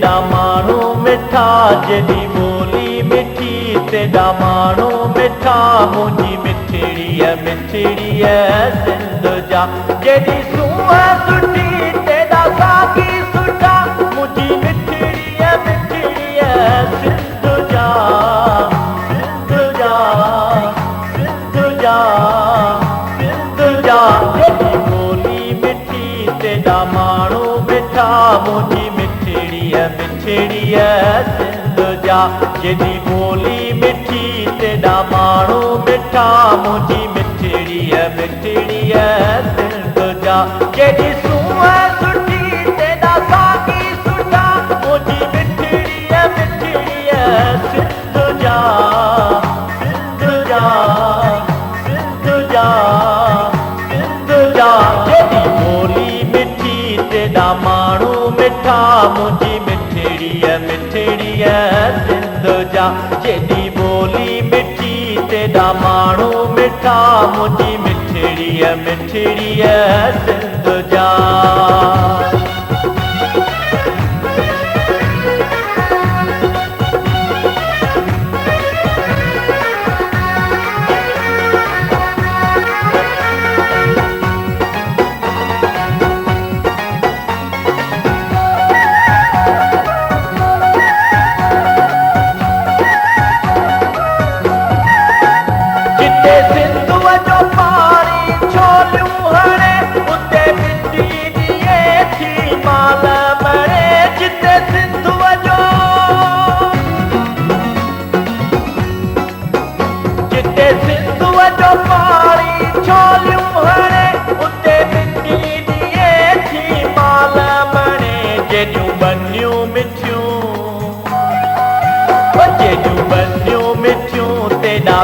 तेरा माण्हू मिठा जॾहिं ॿोली मिठी तेरा माण्हू मिठा मुंहिंजी मिठड़ीअ मिठड़ीअ सिंध जा जॾहिं सूंहं सुठी तेरा सागी सुठा मुंहिंजी मिठड़ीअ मिठड़ीअ सिंध जा सिंध जा सिंध जा सिंध जा जॾहिं ॿोली मिठी तेरा माण्हू मिठा मुंहिंजी मिठड़ीअ मिठड़ीअ सिंध जा जॾहिं ॿोली मिठी तेरा माण्हू मिठा मुंहिंजी मिठड़ीअ मिठड़ीअ सिंध जा जॾहिं सूंहं सुठी तेरा सागी सुठा मुंहिंजी मिठड़ीअ मिठड़ीअ सिंध जा सिंध जा सिंध जा सिंध जा जॾहिं ॿोली मिठी तेरा माण्हू मिठा मुंहिंजी मिठड़ीअ मिठड़ीअ सिंध जा जॾहिं ॿोली मिठी तेरा माण्हू मिठा मुंहिंजी मिठड़ीअ मिठड़ीअ सिंध जा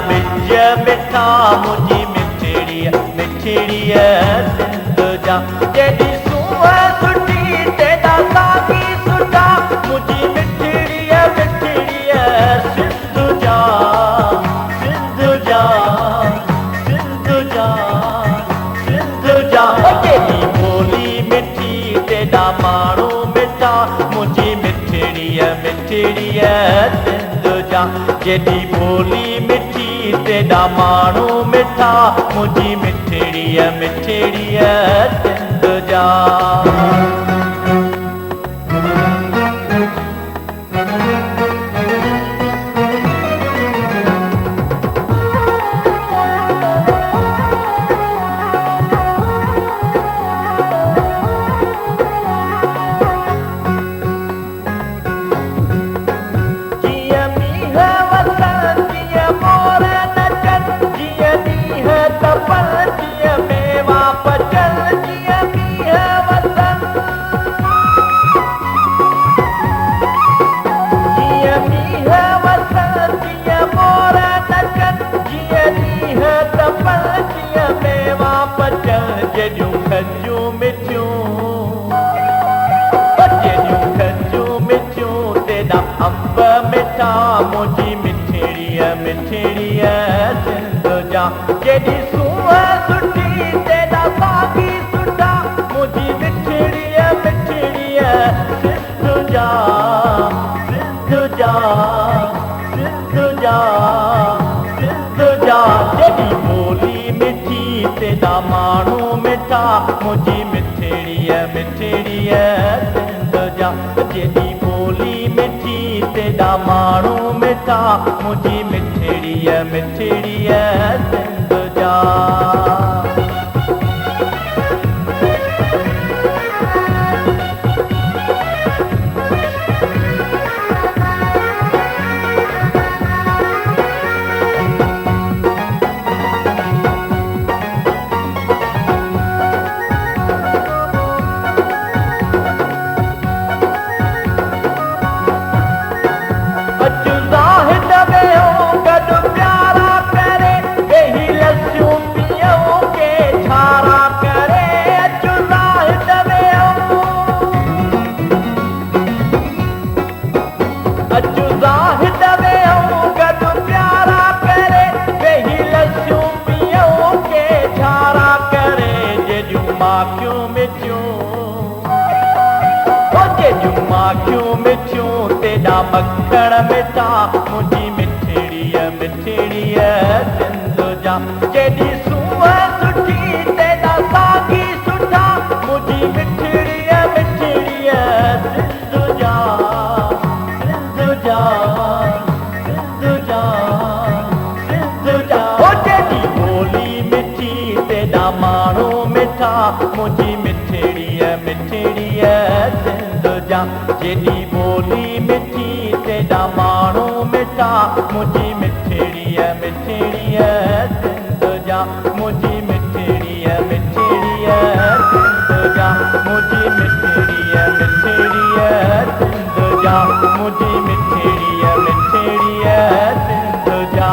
बिज मिठा मुंहिंजी मिठड़ीअ मिठड़ीअ सिंध जा जॾहिं सूंहं सुठी तेरा सागी सुठा मुंहिंजी मिठड़ीअ मिठड़ीअ सिंध जा सिंध जा सिंध जा सिंध जा जॾहिं ॿोली मिठी तेरा माण्हू मिठा मुंहिंजी मिठड़ीअ मिठड़ीअ सिंध जा जॾहिं ॿोली मिठी तेरा माण्हू मिठा मुंहिंजी मिठड़ीअ मिठड़ीअ सिंध जा मुंहिंजी मिठड़ीअ मिठड़ीअ सिंध जा जॾहिं सूंहं सुठी तेरा सागी सुठा मुंहिंजी मिठड़ीअ मिठड़ीअ सिंध जा सिंध जा सिंध जा सिंध जा जॾहिं ॿोली मिठी तेरा माण्हू मिठा मुंहिंजी मिठड़ीअ मिठड़ीअ सिंध जा जॾहिं ॿोली मिठी तेरा माण्हू मिठा मुंहिंजी मिठड़ीअ मिठड़ीअ सिंध जा गॾु प्यारा करे वेही लस्सियूं पीअ मिठियूं तेॾा मखण मिठा मुंहिंजी मिठड़ीअ मिठड़ीअ सिंध जा जेॾी सूंहं सुठी तेॾा सागी सुठा मुंहिंजी मिठड़ीअ मिठड़ीअ सिंध जा सिंध जा सिंध जा सिंध जा ओ जेॾी ॿोली मिठी तेॾा माण्हू मिठा मुंहिंजी मिठड़ीअ मिठड़ीअ सिंध जा जेॾी ॿोली मिठी तेॾा माण्हू मिठा मुंहिंजी मिठड़ीअ मिठड़ीअ सिंध जा मुंहिंजी मिठड़ीअ मिठड़ीअ सिंध जा मुंहिंजी मिठड़ीअ मिठड़ीअ सिंध जा मुंहिंजी मिठड़ीअ मिठड़ीअ सिंध जा